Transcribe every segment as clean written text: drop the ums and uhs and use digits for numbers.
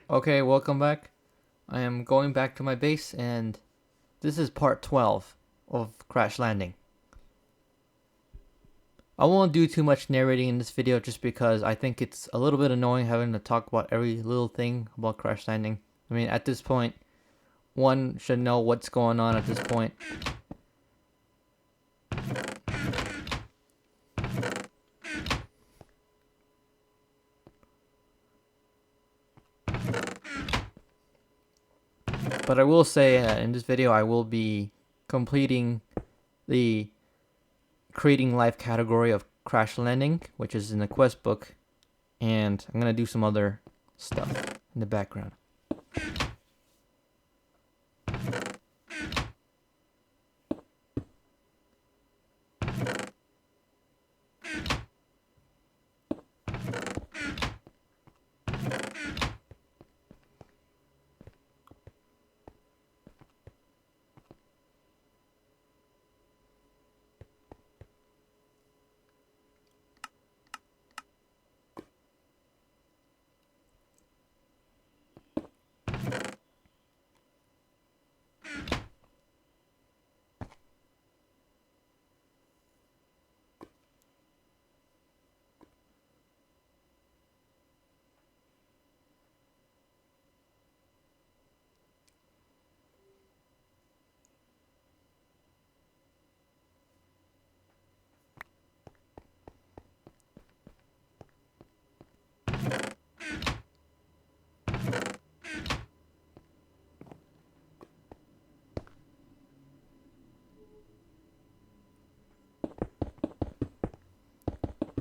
Okay, welcome back. I am going back to my base, and this is part 12 of Crash Landing. I won't do too much narrating in this video just because I think it's a little bit annoying having to talk about every little thing about Crash Landing. I mean, at this point, one should know what's going on at this point. But I will say in this video, I will be completing the creating life category of Crash Landing, which is in the quest book, and I'm going to do some other stuff in the background.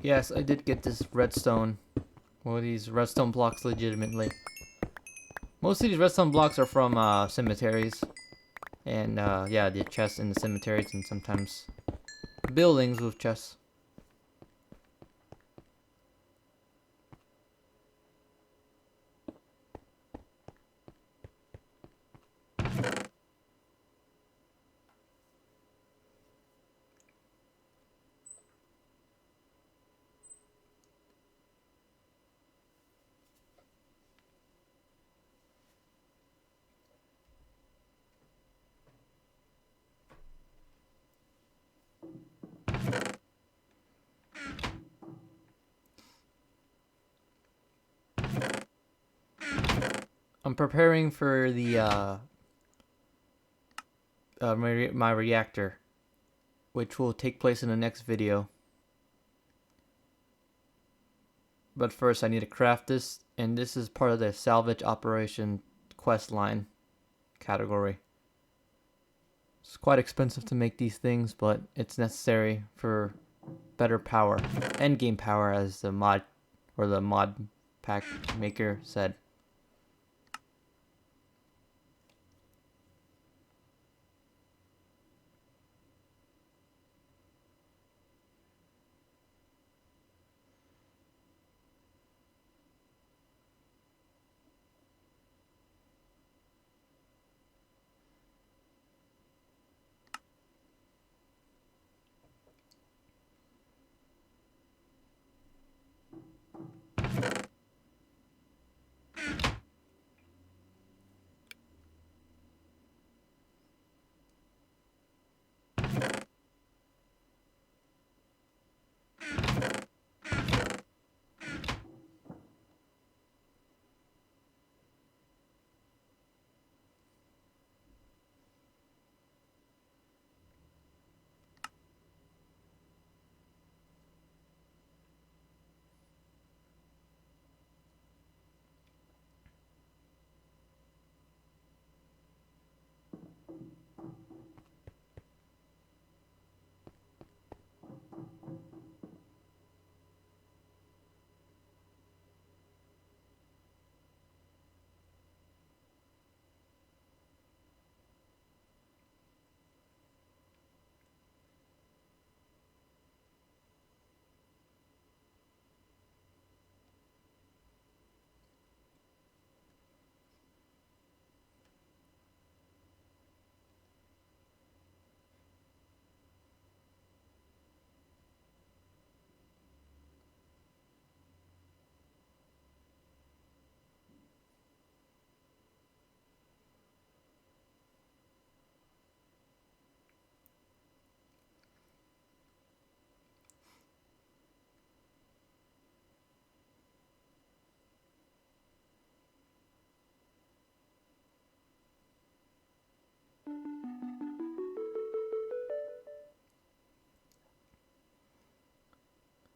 Yes, I did get this redstone, or these redstone blocks legitimately. Most of these redstone blocks are from cemeteries, and yeah, the chests in the cemeteries, and sometimes buildings with chests. I'm preparing for the my reactor, which will take place in the next video. But first, I need to craft this, and this is part of the salvage operation quest line category. It's quite expensive to make these things, but it's necessary for better power, end game power, as the mod pack maker said.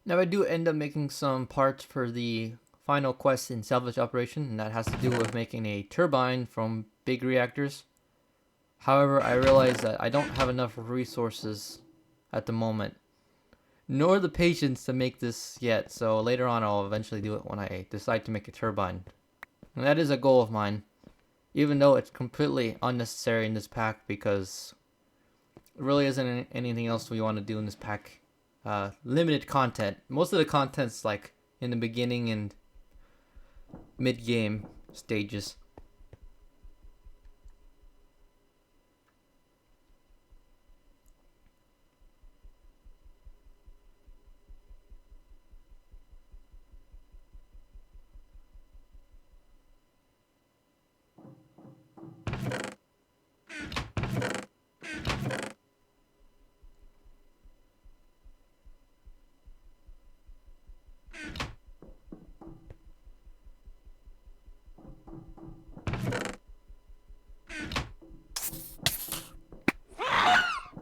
Now I do end up making some parts for the final quest in salvage operation, and that has to do with making a turbine from big reactors. However, I realize that I don't have enough resources at the moment, nor the patience to make this yet, so later on I'll eventually do it when I decide to make a turbine. And that is a goal of mine, even though it's completely unnecessary in this pack because there really isn't anything else we want to do in this pack. Limited content. Most of the content's like in the beginning and mid-game stages.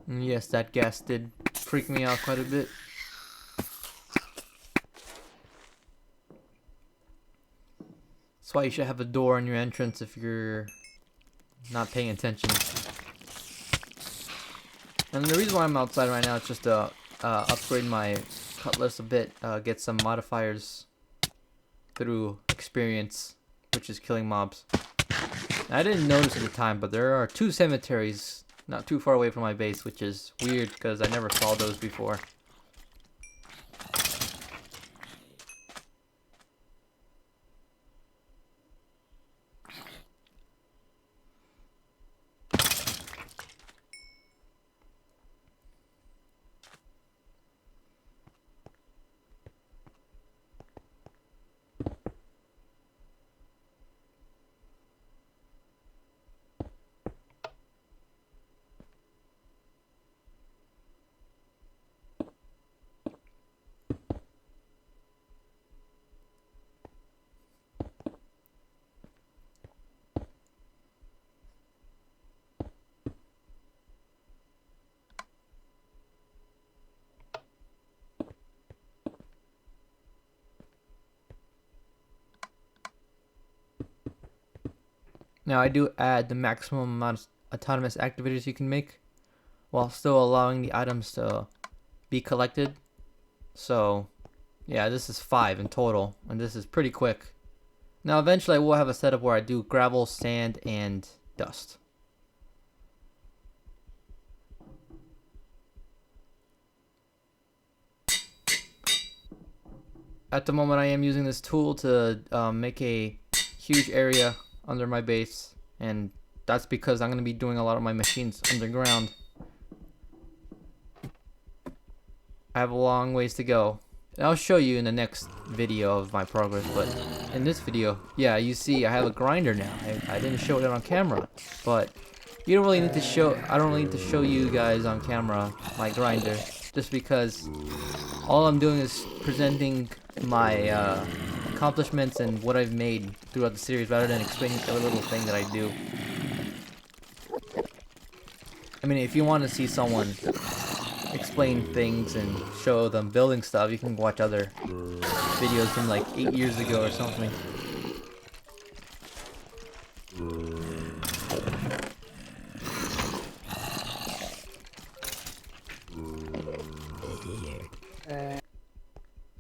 And yes, that gas did freak me out quite a bit. That's why you should have a door in your entrance if you're not paying attention. And the reason why I'm outside right now is just to upgrade my cutlass a bit, get some modifiers through experience, which is killing mobs. I didn't notice at the time, but there are 2 cemeteries not too far away from my base, which is weird because I never saw those before. Now I do add the maximum amount of autonomous activities you can make while still allowing the items to be collected. So yeah, this is 5 in total, and this is pretty quick. Now eventually I will have a setup where I do gravel, sand, and dust. At the moment I am using this tool to make a huge area under my base, and that's because I'm going to be doing a lot of my machines underground. I have a long ways to go, and I'll show you in the next video of my progress. But in this video, yeah, you see I have a grinder now. I didn't show it on camera, but you don't really need to show, I don't really need to show you guys on camera my grinder, just because all I'm doing is presenting my accomplishments and what I've made throughout the series rather than explaining every little thing that I do. I mean, if you want to see someone explain things and show them building stuff, you can watch other videos from like 8 years ago or something.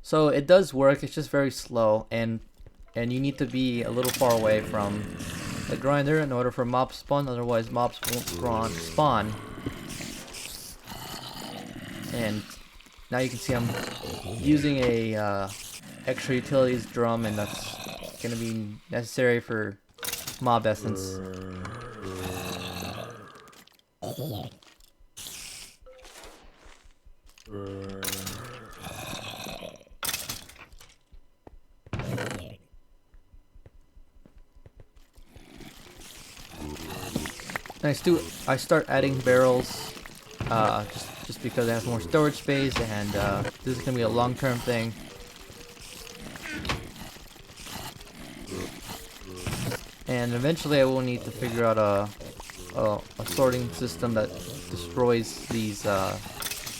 So it does work, it's just very slow, and you need to be a little far away from the grinder in order for mobs to spawn, otherwise mobs won't spawn. And now you can see I'm using a extra utilities drum, and that's gonna be necessary for mob essence. I start adding barrels just because it has more storage space, and this is gonna be a long-term thing. And eventually I will need to figure out a sorting system that destroys these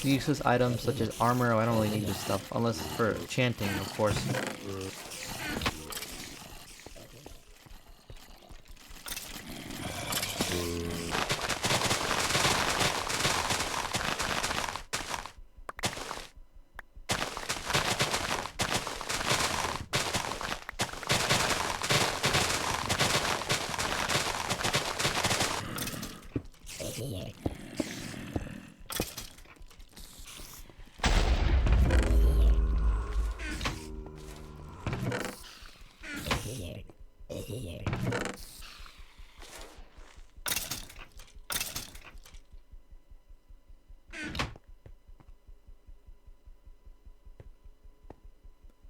useless items such as armor. I don't really need this stuff unless for chanting, of course.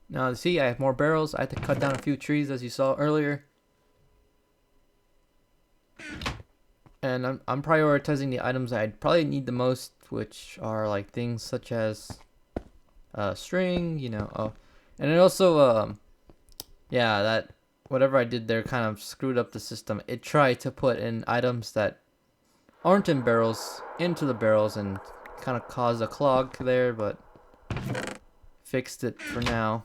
Now, see, I have more barrels. I had to cut down a few trees, as you saw earlier. And I'm prioritizing the items I probably need the most, which are like things such as string, you know. Oh, and it also, yeah, that whatever I did there kind of screwed up the system. It tried to put in items that aren't in barrels into the barrels and kind of caused a clog there, but fixed it for now.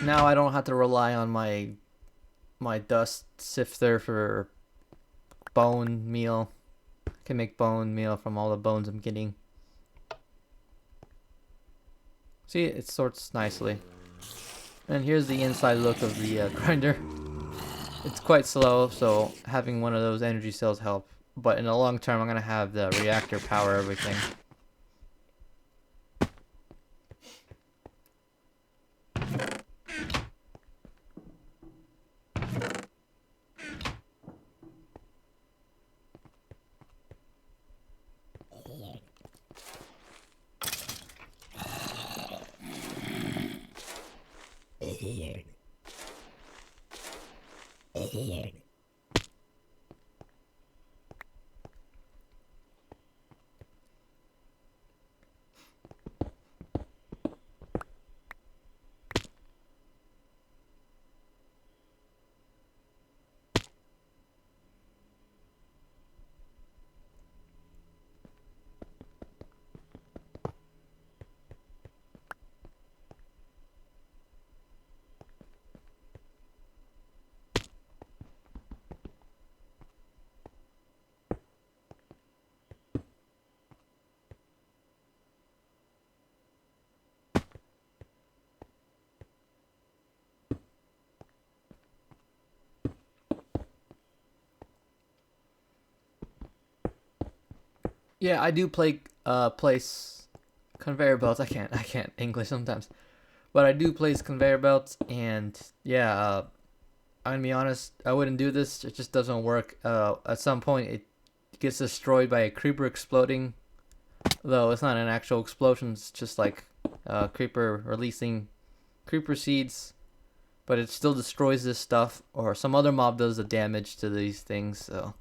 Now I don't have to rely on my dust sifter for bone meal. I can make bone meal from all the bones I'm getting. See, it sorts nicely. And here's the inside look of the grinder. It's quite slow, so having one of those energy cells help. But in the long term, I'm gonna have the reactor power everything. Yeah, I do place conveyor belts. I can't English sometimes, but I do place conveyor belts, and yeah, I'm gonna be honest. I wouldn't do this. It just doesn't work. At some point, it gets destroyed by a creeper exploding. Though it's not an actual explosion. It's just like creeper releasing creeper seeds, but it still destroys this stuff, or some other mob does the damage to these things. So.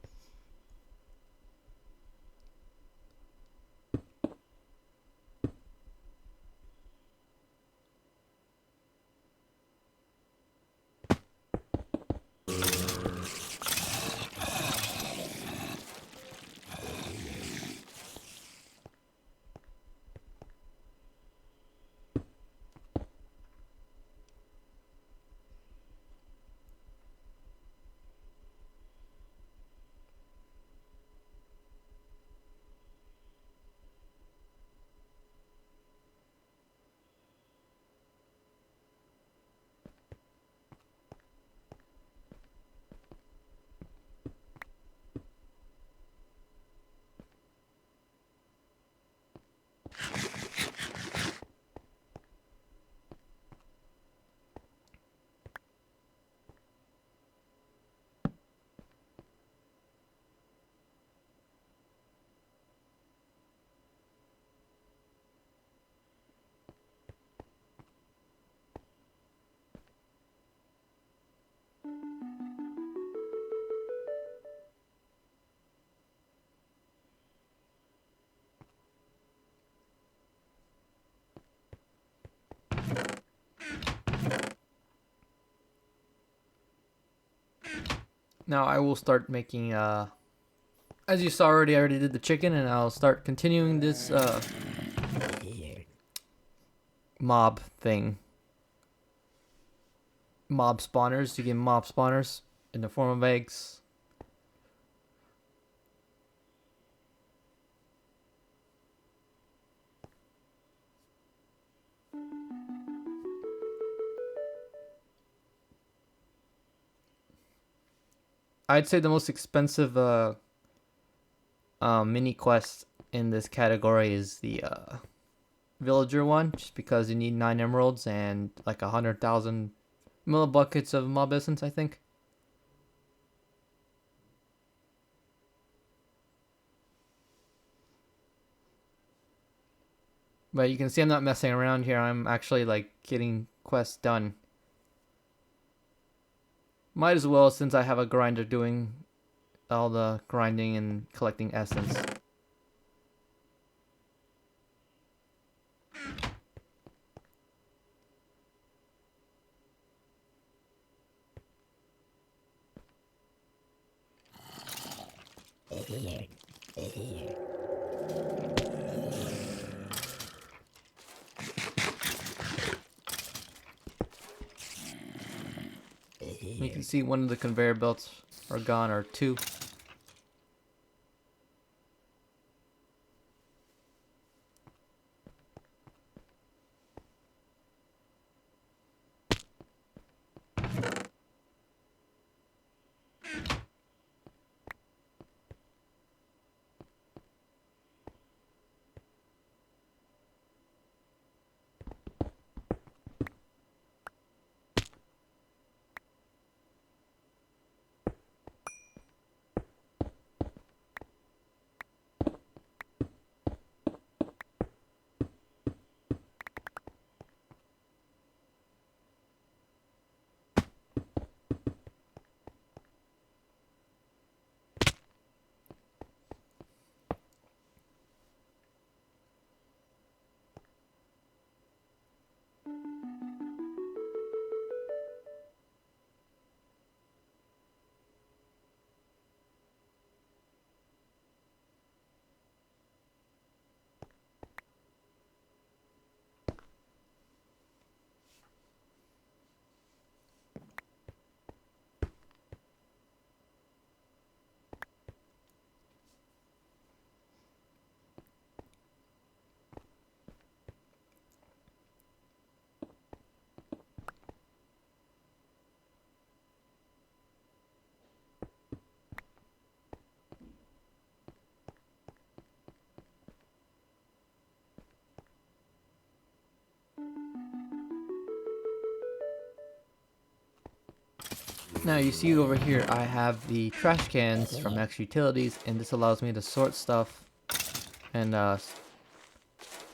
Now I will start making, as you saw already, I already did the chicken, and I'll start continuing this mob thing. Mob spawners. You get mob spawners in the form of eggs. I'd say the most expensive mini quest in this category is the villager one, just because you need 9 emeralds and like 100,000 millibuckets of mob essence, I think. But you can see I'm not messing around here. I'm actually like getting quests done. Might as well, since I have a grinder doing all the grinding and collecting essence. You can see one of the conveyor belts are gone, or two. Now you see over here I have the trash cans from Max Utilities, and this allows me to sort stuff, and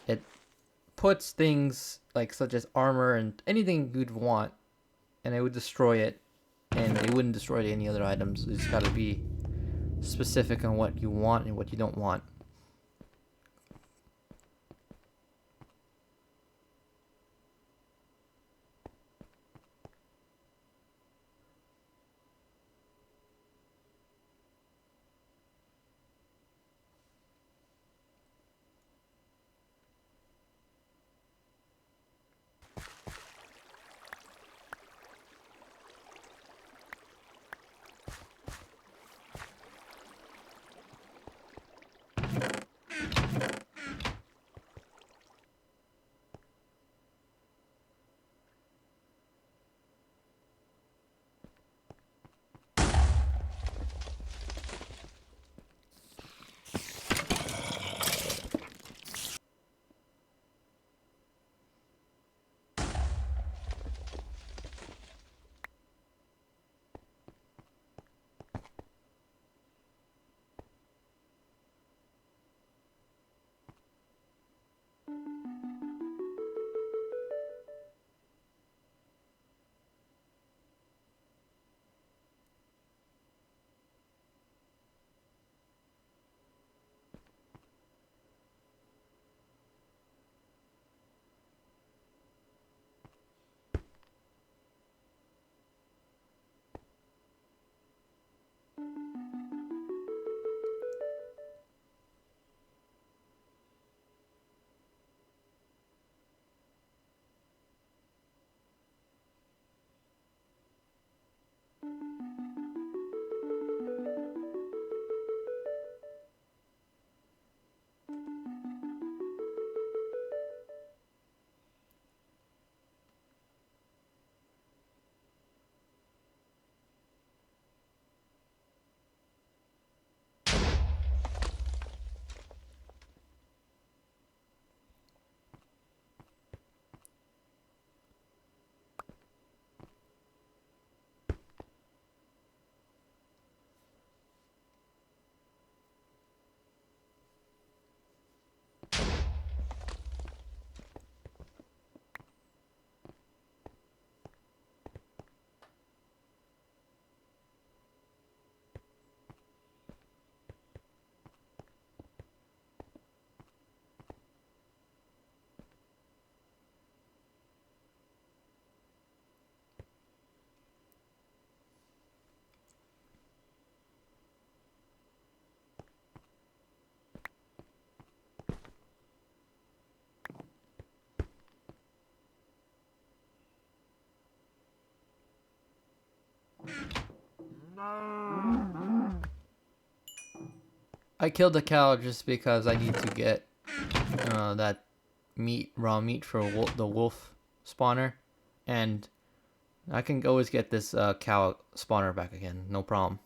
it puts things like such as armor and anything you'd want, and it would destroy it, and it wouldn't destroy any other items. You just gotta be specific on what you want and what you don't want. I killed the cow just because I need to get that raw meat for the wolf spawner, and I can always get this cow spawner back again, no problem.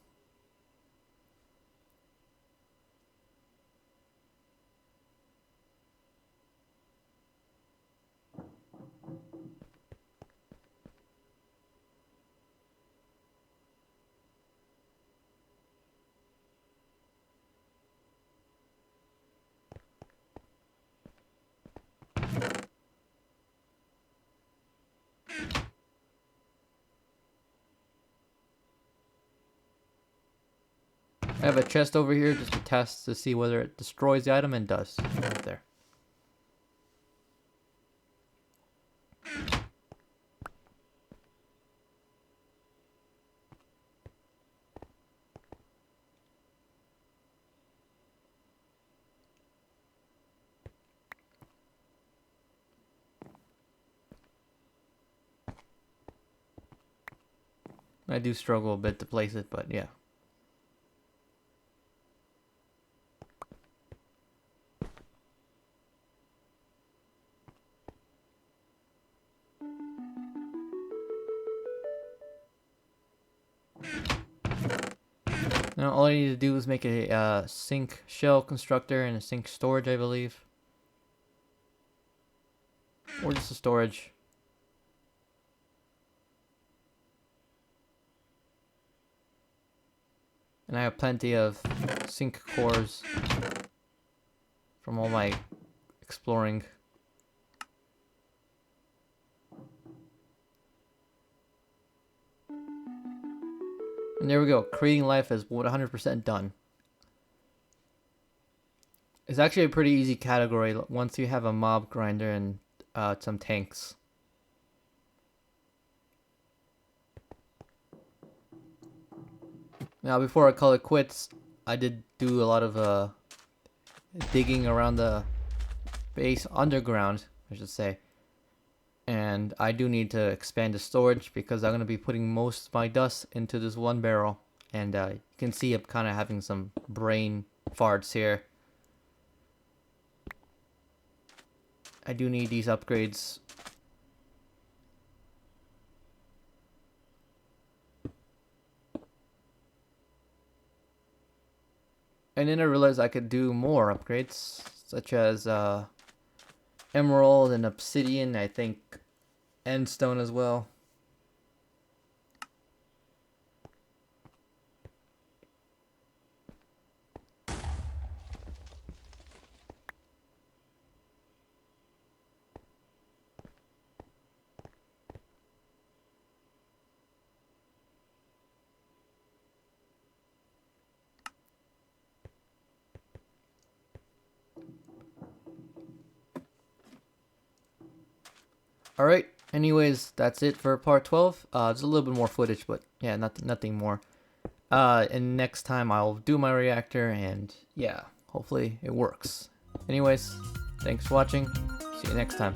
I have a chest over here just to test to see whether it destroys the item, and does. Right there. I do struggle a bit to place it, but yeah. Now all I need to do is make a sink shell constructor and a sink storage, I believe. Or just a storage. And I have plenty of sink cores from all my exploring. And there we go. Creating life is 100% done. It's actually a pretty easy category once you have a mob grinder and some tanks. Now, before I call it quits, I did do a lot of digging around the base underground, I should say. And I do need to expand the storage because I'm going to be putting most of my dust into this one barrel. And you can see I'm kind of having some brain farts here. I do need these upgrades. And then I realized I could do more upgrades, such as emerald and obsidian, I think endstone as well. Alright, anyways, that's it for part 12. There's a little bit more footage, but yeah, nothing more. And next time I'll do my reactor, and yeah, hopefully it works. Anyways, thanks for watching. See you next time.